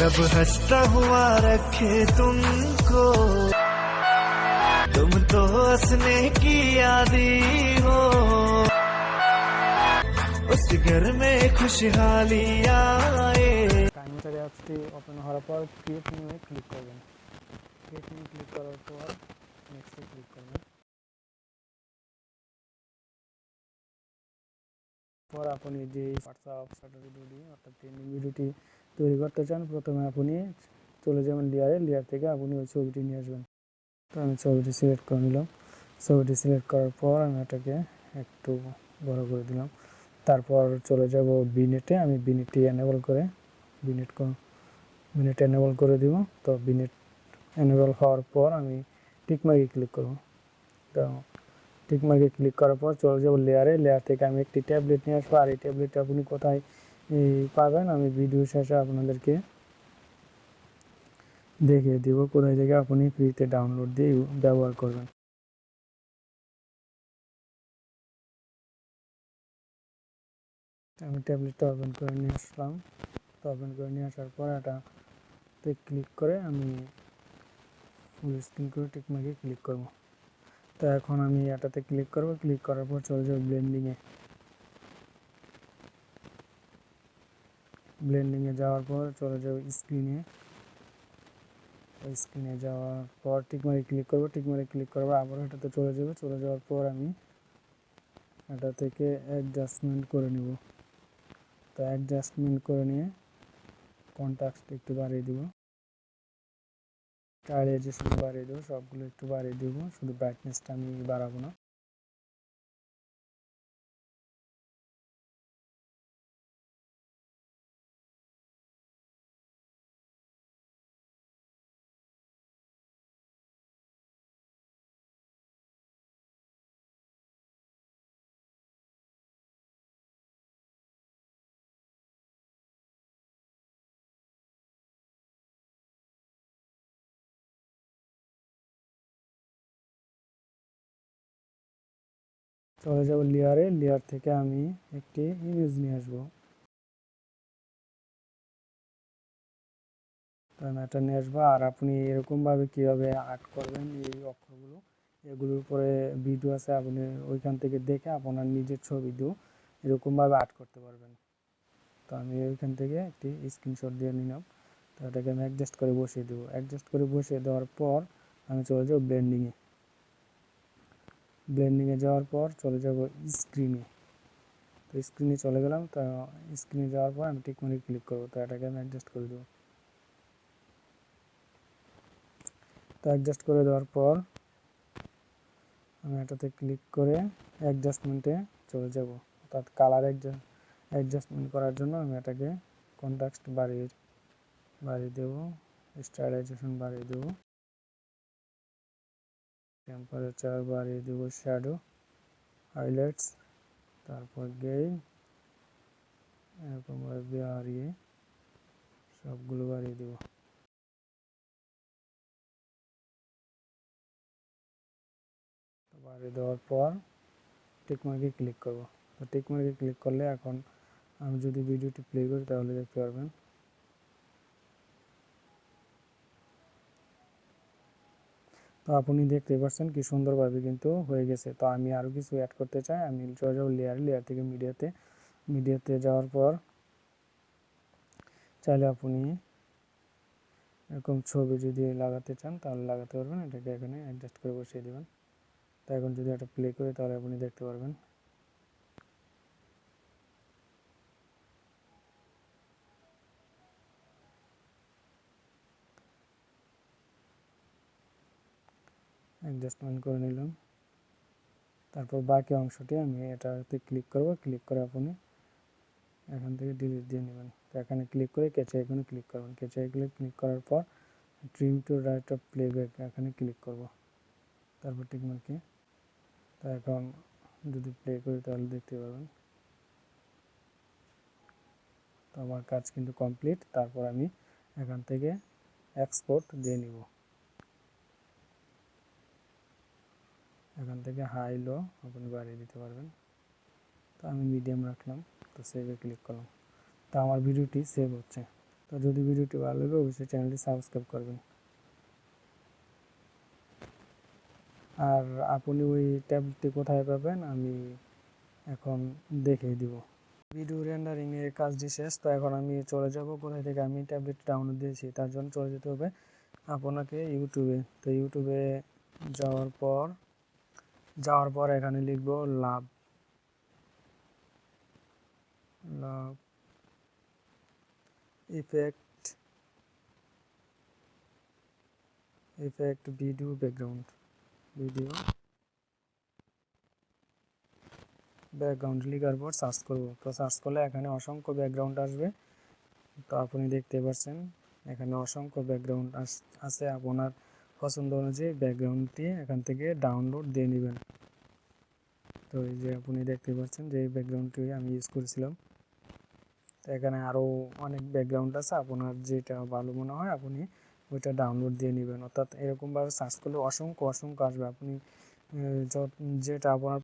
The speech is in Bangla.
रब हंसता हुआ रखे तुमको, तुम तो हंसने की आदी हो, उस घर में खुशहाली आए। কাইনেমাস্টার অ্যাপসটি ওপেন হওয়ার পর ক্রিয়েট নিউয়ে ক্লিক করবেন। ক্রিয়েট নিউ ক্লিক করার পর নেক্সটে ক্লিক করবেন। পর আপনি যে হোয়াটসঅ্যাপ স্ট্যাটাস ভিডিও অর্থাৎ ট্রেন্ডিং ভিডিওটি তৈরি করতে চান, প্রথমে আপনি চলে যাবেন লেয়ারে, লেয়ার থেকে আপনি ওই ছবিটি নিয়ে আসবেন। তো আমি ছবিটি সিলেক্ট করে নিলাম। ছবিটি সিলেক্ট করার পর আমি এটাকে একটু বড় করে দিলাম। তারপর চলে যাব বিনেটে। আমি বিনেটটি এনেবল করে বিনেট এনেবল করে দিব। তো বিনেট এনেবল হওয়ার পর আমি টিকমার্কে ক্লিক করব। তো টিকমার্কে ক্লিক করার পর চলে যাব লেয়ারে, লেয়ার থেকে আমি একটি ট্যাবলেট নিয়ে আসবো। আর এই ট্যাবলেটটা আপনি কোথায় পাবেন আমি ভিডিও শেষে আপনাদেরকে দেখিয়ে দিব কোথায় থেকে আপনি ফ্রিতে ডাউনলোড দিয়ে ব্যবহার করবেন। আমি ট্যাবলেটটা ওপেন করে নিয়ে আসলাম। তো ওপেন করে নিয়ে আসার পর এটাতে ক্লিক করে আমি ফুল স্ক্রিন করে টিকমার্কে ক্লিক করব। তো এখন আমি এটাতে ক্লিক করব। ক্লিক করার পর চলে যাব ব্লেন্ডিংয়ে। ব্লেন্ডিংয়ে যাওয়ার পর চলে যাব স্ক্রিনে। স্ক্রিনে যাওয়ার পর টিকমার্কে ক্লিক করব। টিকমার্কে ক্লিক করব আবার এটাতে চলে যাবে। চলে যাওয়ার পর আমি এটা থেকে অ্যাডজাস্টমেন্ট করে নেব। তো অ্যাডজাস্টমেন্ট করে নিয়ে কন্ট্রাস্ট একটু বাড়িয়ে দিব, স্টাইলাইজেশন বাড়িয়ে দেবো, সবগুলো একটু বাড়িয়ে দেব, শুধু ব্রাইটনেসটা আমি বাড়াবো না। চলে যাব লেয়ারে, লেয়ার থেকে আমি একটি ইমেজ নিয়ে আসবো। তো আমি এটা নিয়ে আসবো। আর আপনি এরকমভাবে কীভাবে আর্ট করবেন এই অক্ষরগুলো, এগুলোর উপরে ভিডিও আছে, আপনি ওইখান থেকে দেখে আপনার নিজের ছবি দিয়েও এরকমভাবে আর্ট করতে পারবেন। তো আমি ওইখান থেকে একটি স্ক্রিনশট দিয়ে নিলাম। তো এটাকে আমি অ্যাডজাস্ট করে বসিয়ে দেবো। অ্যাডজাস্ট করে বসিয়ে দেওয়ার পর আমি চলে যাব ব্লেন্ডিংয়ে। ব্লেন্ডিংয়ে যাওয়ার পর চলে যাব স্ক্রিনে। তো স্ক্রিনে চলে গেলাম। তো স্ক্রিনে যাওয়ার পর আমি টিকমার্কে ক্লিক করবো। তো এটাকে আমি অ্যাডজাস্ট করে দেবো। তো অ্যাডজাস্ট করে দেওয়ার পর আমি এটাতে ক্লিক করে অ্যাডজাস্টমেন্টে চলে যাব। অর্থাৎ কালার অ্যাডজাস্টমেন্ট করার জন্য আমি এটাকে কন্ট্রাস্ট বাড়িয়ে দেবো, স্টাইলাইজেশন বাড়িয়ে দেবো, টেম্পারেচার বাড়িয়ে দেবো, শ্যাডো, হাইলাইটস, তারপর গেইন, এরকমভাবে বাড়িয়ে সবগুলো বাড়িয়ে দেবো। বাড়িয়ে দেওয়ার পর টিকমার্কে ক্লিক করব। তো টিকমার্কে ক্লিক করলে এখন আমি যদি ভিডিওটি প্লে করি তাহলে দেখতে পারবেন। তো আপনি দেখতে পাচ্ছেন কি সুন্দরভাবে কিন্তু হয়ে গেছে। তো আমি আরও কিছু অ্যাড করতে চাই। আমি চলে যাব লেয়ার থেকে মিডিয়াতে যাওয়ার পর চাইলে আপনি এরকম ছবি যদি লাগাতে চান তাহলে লাগাতে পারবেন। এটাকে এখানে অ্যাডজাস্ট করে বসিয়ে দেবেন। তো এখন যদি এটা প্লে করি তাহলে আপনি দেখতে পারবেন। অ্যাডজাস্টমেন্ট করে নিলাম। তারপর বাকি অংশটি আমি এটাতে ক্লিক করব। ক্লিক করে আপনি এখান থেকে ডিলিট দিয়ে নেবেন। তো এখানে ক্লিক করে ক্যাচে আইকনে ক্লিক করবেন। ক্যাচে আইকনে ক্লিক করার পর trim to right of playback এখানে ক্লিক করব। তারপর টিকমার্কে। তো এখন যদি প্লে করি তাহলে দেখতে পাবেন। তো আমার কাজ কিন্তু কমপ্লিট। তারপর আমি এখান থেকে এক্সপোর্ট দিয়ে নিব। এখান থেকে হাই লো আপনি বাড়িয়ে দিতে পারবেন। তো আমি মিডিয়াম রাখলাম। তো সেভে ক্লিক করলাম। তো আমার ভিডিওটি সেভ হচ্ছে। তো তো যদি ভিডিওটি ভালো লাগে অবশ্যই চ্যানেলটি সাবস্ক্রাইব করবেন। আর আপনি ওই ট্যাবটি কোথায় পাবেন আমি এখন দেখিয়ে দিব। ভিডিও রেন্ডারিং এর কাজটি শেষ। তো এখন আমি চলে যাব কোথায় থেকে আমি ট্যাবলেট ডাউনলোড দিয়েছি, তার জন্য চলে যেতে হবে আপনাকে ইউটিউবে। তো ইউটিউবে যাওয়ার পর এখানে লিখব লাভ লাভ ইফেক্ট ভিডিও ব্যাকগ্রাউন্ড লিখার পর সার্চ করব। তো সার্চ করলে এখানে অসংখ্য ব্যাকগ্রাউন্ড আসবে। তো আপনি দেখতে পাচ্ছেন এখানে অসংখ্য ব্যাকগ্রাউন্ড আছে। আপনার পছন্দ অনুযায়ী ব্যাকগ্রাউন্ডটি এখান থেকে ডাউনলোড দিয়ে নেবেন। তো এই যে আপনি দেখতে পাচ্ছেন যে এই ব্যাকগ্রাউন্ডটি আমি ইউজ করেছিলাম। তো এখানে আরও অনেক ব্যাকগ্রাউন্ড আছে, আপনার যেটা ভালো মনে হয় আপনি ওইটা ডাউনলোড দিয়ে নেবেন। অর্থাৎ এরকমভাবে সার্চ করলে অসংখ্য আসবে। আপনি যেটা আপনার